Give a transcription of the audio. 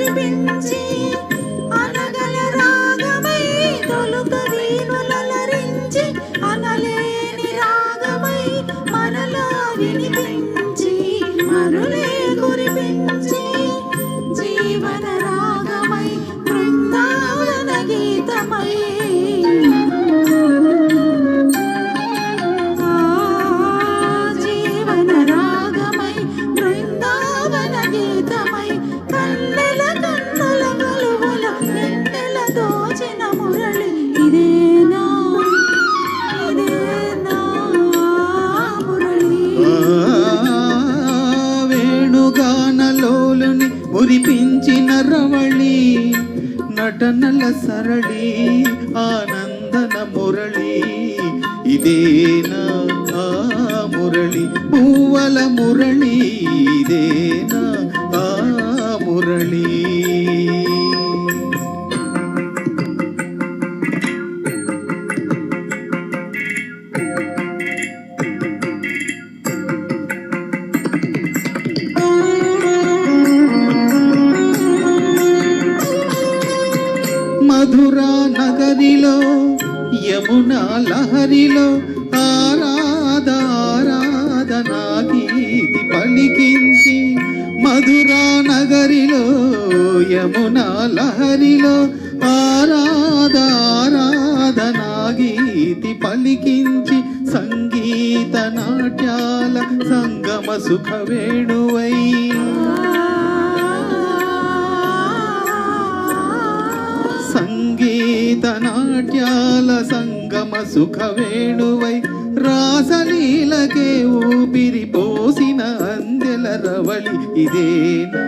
కురిపించి అనగల రాగమై తొలుత వీణులలరించి అనలేని రాగమై మనలా వినిపించి మరులే కురిపించి జీవన రాగమై బృందావన గీతమై జీవన రాగమై బృందావన గీతమై కన్నెల కన్నుల కలువల నిన్నెల దోచిన మురళి ఇదేనా మురళి వేణుగానలోలుని మురిపించిన రవళి నటనల సరళి ఆనందన మురళి ఇదేనా ఆ మురళి పూవల మురళి ఇదేనా ఆ మురళి మధురా నగరిలో యమునా లహరిలో ఆరాధనా గీతి పలికించి మధురా నగరిలో యమునా లహరిలో ఆరాధనా గీతి పలికించి సంగీత నాట్యాల సంగమ సుఖ వేణువై సంగీత నాట్యాల సంగమ సుఖ వేణువై రాసలీలకే ఊపిరి పోసిన అందెల రవళి ఇదేనా